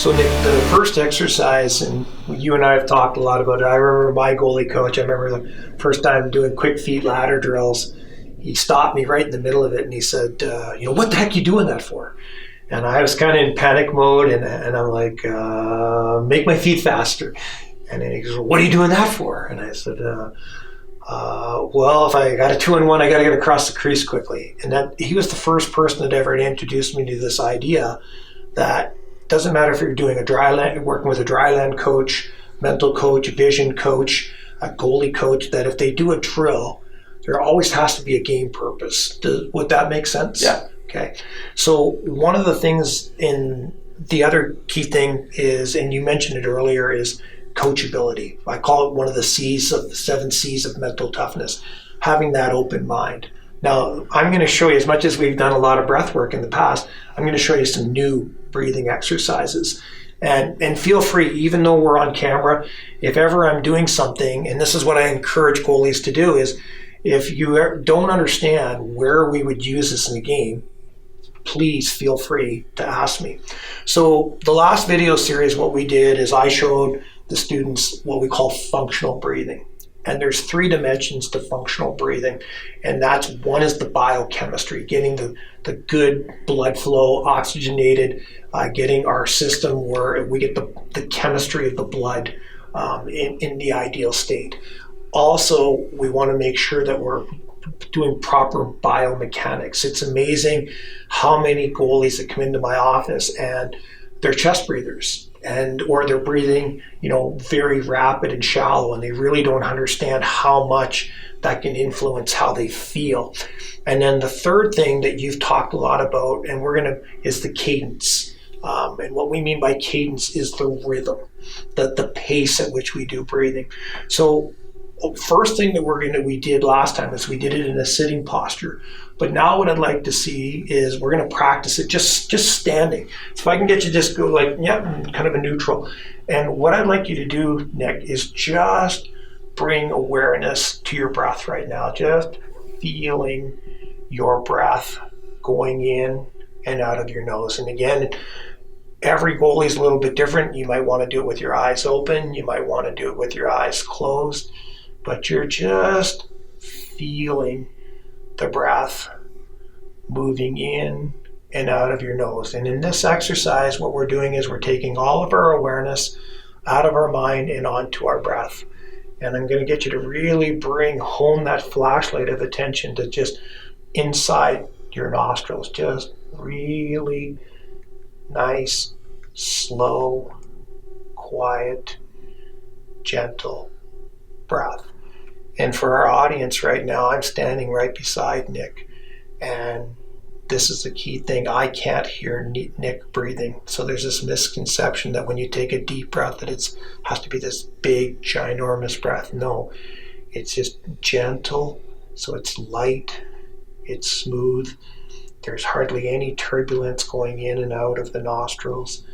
So Nick, the first exercise, and you and I have talked a lot about it. I remember my goalie coach, I remember the first time doing quick feet ladder drills. He stopped me right in the middle of it and he said, what the heck are you doing that for? And I was kind of in panic mode and I'm like, make my feet faster. And then he goes, what are you doing that for? And I said, well, if I got a 2-on-1, I got to get across the crease quickly. And that he was the first person that ever introduced me to this idea that doesn't matter if you're doing working with a dry land coach, mental coach, vision coach, a goalie coach, that if they do a drill, there always has to be a game purpose. Would that make sense? Yeah. Okay. So one of the things the other key thing is, and you mentioned it earlier, is coachability. I call it one of the C's of the 7 C's of mental toughness, having that open mind. Now, I'm going to show you, as much as we've done a lot of breath work in the past, I'm going to show you some new breathing exercises. And feel free, even though we're on camera, if ever I'm doing something, and this is what I encourage goalies to do, is if you don't understand where we would use this in the game, please feel free to ask me. So the last video series, what we did is I showed the students what we call functional breathing. And there's 3 dimensions to functional breathing. And that's one is the biochemistry, getting the good blood flow oxygenated, getting our system where we get the chemistry of the blood in the ideal state. Also, we want to make sure that we're doing proper biomechanics. It's amazing how many goalies that come into my office and they're chest breathers. Or they're breathing, very rapid and shallow, and they really don't understand how much that can influence how they feel. And then the third thing that you've talked a lot about, is the cadence. And what we mean by cadence is the rhythm, the pace at which we do breathing. So first thing that we did last time is we did it in a sitting posture. But now what I'd like to see is we're going to practice it just standing. So if I can get you just go kind of a neutral. And what I'd like you to do, Nick, is just bring awareness to your breath right now. Just feeling your breath going in and out of your nose. And again, every goalie is a little bit different. You might want to do it with your eyes open. You might want to do it with your eyes closed. But you're just feeling the breath moving in and out of your nose. And in this exercise, what we're doing is we're taking all of our awareness out of our mind and onto our breath. And I'm going to get you to really bring home that flashlight of attention to just inside your nostrils. Just really nice, slow, quiet, gentle breath. And for our audience right now, I'm standing right beside Nick, and this is the key thing. I can't hear Nick breathing. So there's this misconception that when you take a deep breath that it has to be this big, ginormous breath. No, it's just gentle, so it's light, it's smooth. There's hardly any turbulence going in and out of the nostrils.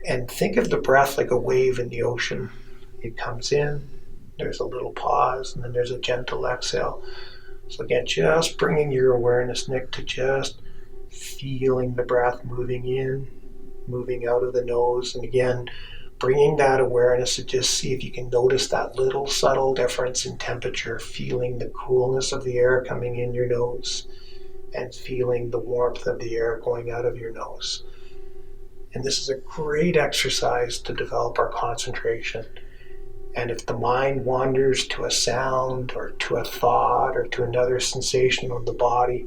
And think of the breath like a wave in the ocean. It comes in, there's a little pause, and then there's a gentle exhale. So again, just bringing your awareness, Nick, to just feeling the breath moving in, moving out of the nose. And again, bringing that awareness to just see if you can notice that little subtle difference in temperature, feeling the coolness of the air coming in your nose and feeling the warmth of the air going out of your nose. And this is a great exercise to develop our concentration. And if the mind wanders to a sound or to a thought or to another sensation of the body,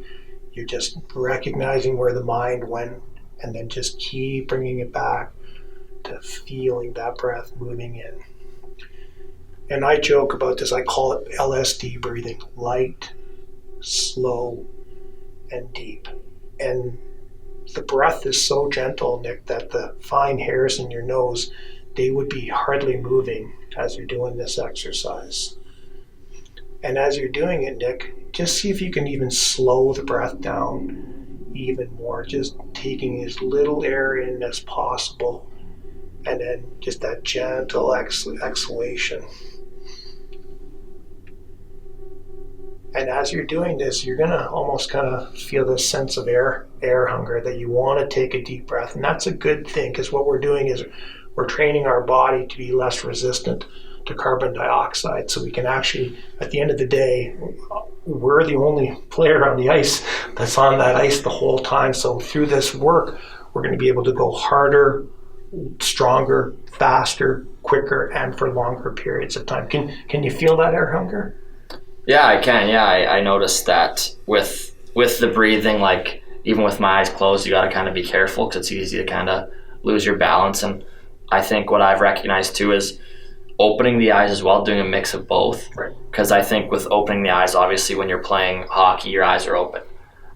you're just recognizing where the mind went and then just keep bringing it back to feeling that breath moving in. And I joke about this, I call it LSD breathing, light, slow, and deep. And the breath is so gentle, Nick, that the fine hairs in your nose, they would be hardly moving as you're doing this exercise. And as you're doing it, Nick, just see if you can even slow the breath down even more, just taking as little air in as possible, and then just that gentle exhalation. And as you're doing this, you're going to almost kind of feel this sense of air hunger, that you want to take a deep breath. And that's a good thing, because what we're doing is we're training our body to be less resistant to carbon dioxide. So we can actually, at the end of the day, we're the only player on the ice that's on that ice the whole time. So through this work, we're going to be able to go harder, stronger, faster, quicker, and for longer periods of time. Can you feel that air hunger? Yeah, I can. Yeah, I noticed that with the breathing, like even with my eyes closed, you got to kind of be careful because it's easy to kind of lose your balance. And I think what I've recognized too is opening the eyes as well, doing a mix of both. Because I think with opening the eyes, obviously when you're playing hockey, your eyes are open.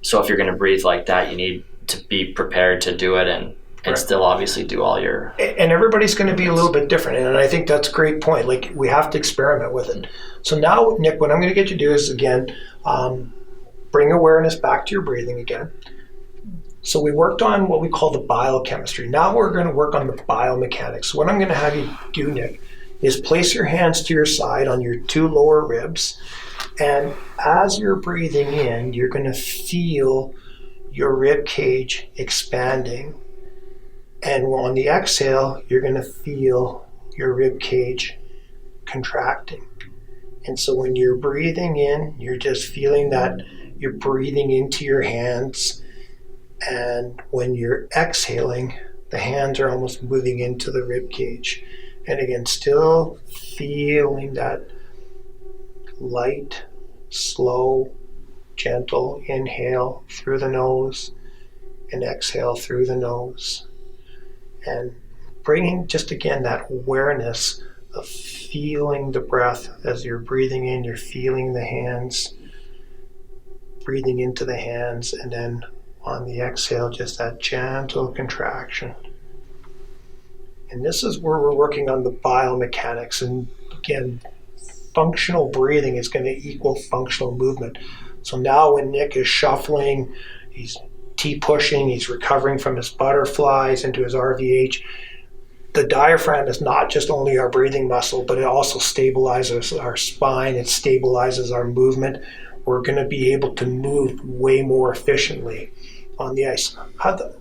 So if you're going to breathe like that, you need to be prepared to do it and still obviously do all your... And everybody's going to be a little bit different. And I think that's a great point. Like, we have to experiment with it. So now, Nick, what I'm going to get you to do is, again, bring awareness back to your breathing again. So we worked on what we call the biochemistry. Now we're going to work on the biomechanics. So what I'm going to have you do, Nick, is place your hands to your side on your two lower ribs. And as you're breathing in, you're going to feel your rib cage expanding. And on the exhale, you're going to feel your rib cage contracting. And so when you're breathing in, you're just feeling that you're breathing into your hands. And when you're exhaling, the hands are almost moving into the rib cage. And again, still feeling that light, slow, gentle inhale through the nose and exhale through the nose. And bringing just again that awareness of feeling the breath as you're breathing in, you're feeling the hands, breathing into the hands, and then on the exhale, just that gentle contraction. And this is where we're working on the biomechanics. And again, functional breathing is going to equal functional movement. So now when Nick is shuffling, he's T-pushing, he's recovering from his butterflies into his RVH. The diaphragm is not just only our breathing muscle, but it also stabilizes our spine, it stabilizes our movement. We're going to be able to move way more efficiently on the ice.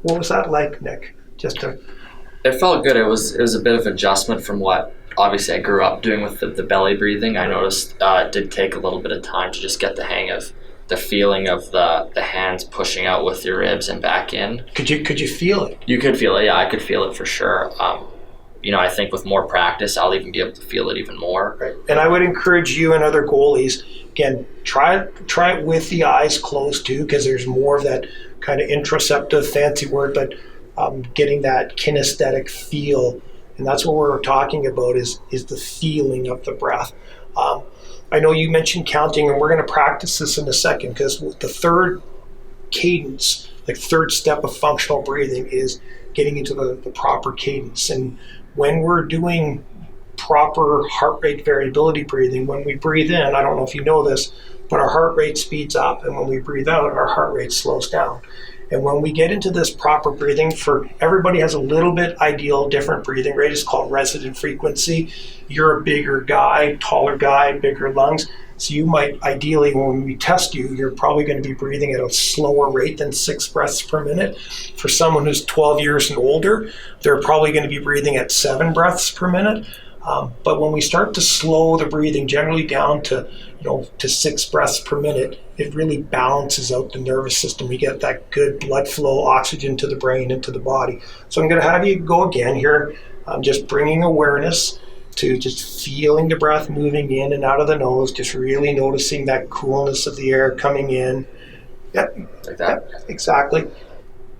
What was that like, Nick? It felt good. It was a bit of adjustment from what obviously I grew up doing with the belly breathing. I noticed it did take a little bit of time to just get the hang of the feeling of the hands pushing out with your ribs and back in. Could you feel it? You could feel it, yeah. I could feel it for sure. I think with more practice, I'll even be able to feel it even more. Right. And I would encourage you and other goalies, again, try it with the eyes closed too, because there's more of that kind of interoceptive, fancy word, but getting that kinesthetic feel. And that's what we're talking about is the feeling of the breath. I know you mentioned counting, and we're going to practice this in a second, because the third cadence, like third step of functional breathing, is getting into the proper cadence. And when we're doing proper heart rate variability breathing, when we breathe in, I don't know if you know this, but our heart rate speeds up, and when we breathe out, our heart rate slows down. And when we get into this proper breathing, for everybody has a little bit ideal different breathing rate. It's called resonant frequency. You're a bigger guy, taller guy, bigger lungs. So you might ideally, when we test you, you're probably going to be breathing at a slower rate than 6 breaths per minute. For someone who's 12 years and older, they're probably going to be breathing at 7 breaths per minute. But when we start to slow the breathing generally down to 6 breaths per minute, it really balances out the nervous system. We get that good blood flow, oxygen to the brain, into the body. So I'm going to have you go again here. I'm just bringing awareness to just feeling the breath moving in and out of the nose, just really noticing that coolness of the air coming in. Yep. Like that? Yep, exactly.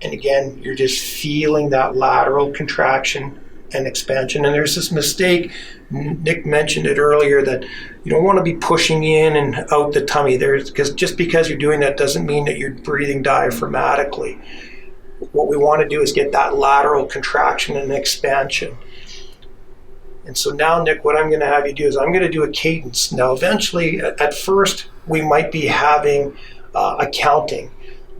And again, you're just feeling that lateral contraction and expansion. And there's this mistake, Nick mentioned it earlier, that you don't want to be pushing in and out the tummy. Because just because you're doing that doesn't mean that you're breathing diaphragmatically. What we want to do is get that lateral contraction and expansion. And so now, Nick, what I'm going to have you do is I'm going to do a cadence. Now, eventually, at first, we might be having a counting,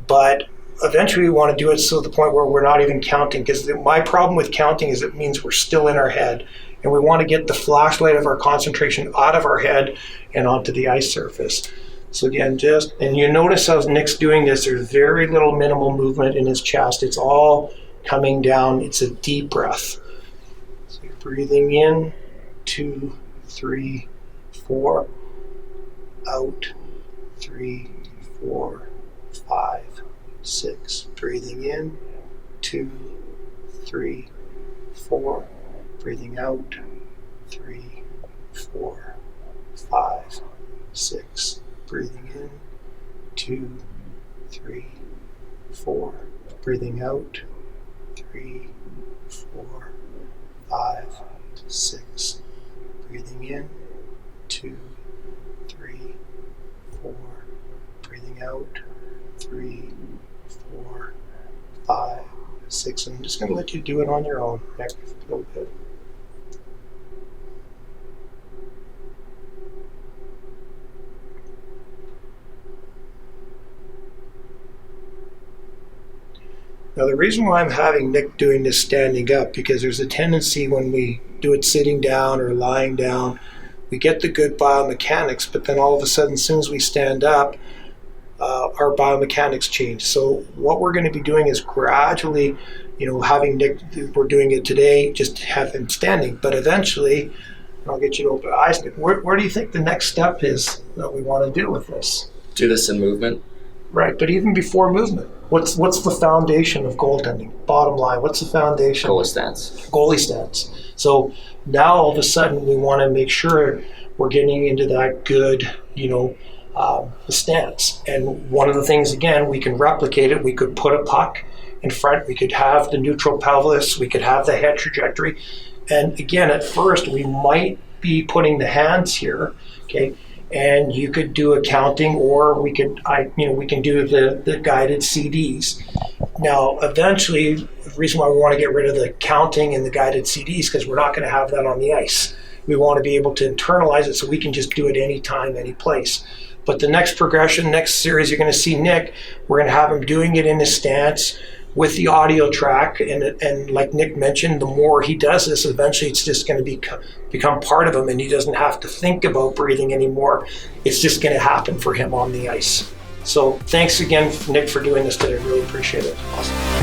but eventually we want to do it to the point where we're not even counting, because my problem with counting is it means we're still in our head, and we want to get the flashlight of our concentration out of our head and onto the ice surface. So again, and you notice how Nick's doing this, there's very little minimal movement in his chest. It's all coming down. It's a deep breath. So you're breathing in, 2, 3, 4, out, 3, 4, 5, 6. Breathing in, 2, 3, 4. Breathing out, 3, 4, 5, 6. Breathing in, 2, 3, 4. Breathing out, 3, 4, 5, 6. Breathing in, 2, 3, 4. Breathing out, 3, 4, 5, 6. I'm just going to let you do it on your own next little bit. Now, the reason why I'm having Nick doing this standing up, because there's a tendency when we do it sitting down or lying down, we get the good biomechanics, but then all of a sudden, as soon as we stand up, our biomechanics change. So what we're going to be doing is gradually, having Nick, we're doing it today, just have him standing, but eventually, and I'll get you to open eyes, Nick, where do you think the next step is that we want to do with this? Do this in movement. Right, but even before movement, what's the foundation of goaltending? Bottom line, what's the foundation? Goalie stance. Goalie stance. So now all of a sudden we want to make sure we're getting into that good, stance. And one of the things, again, we can replicate it. We could put a puck in front. We could have the neutral pelvis. We could have the head trajectory. And again, at first, we might be putting the hands here, okay? And you could do a counting, or we can do the guided CDs. Now, eventually, the reason why we want to get rid of the counting and the guided CDs, because we're not going to have that on the ice. We want to be able to internalize it so we can just do it anytime, any place. But the next progression, next series, you're going to see Nick, we're going to have him doing it in his stance with the audio track. And like Nick mentioned, the more he does this, eventually it's just going to become part of him, and he doesn't have to think about breathing anymore. It's just going to happen for him on the ice. So thanks again, Nick, for doing this today. I really appreciate it. Awesome.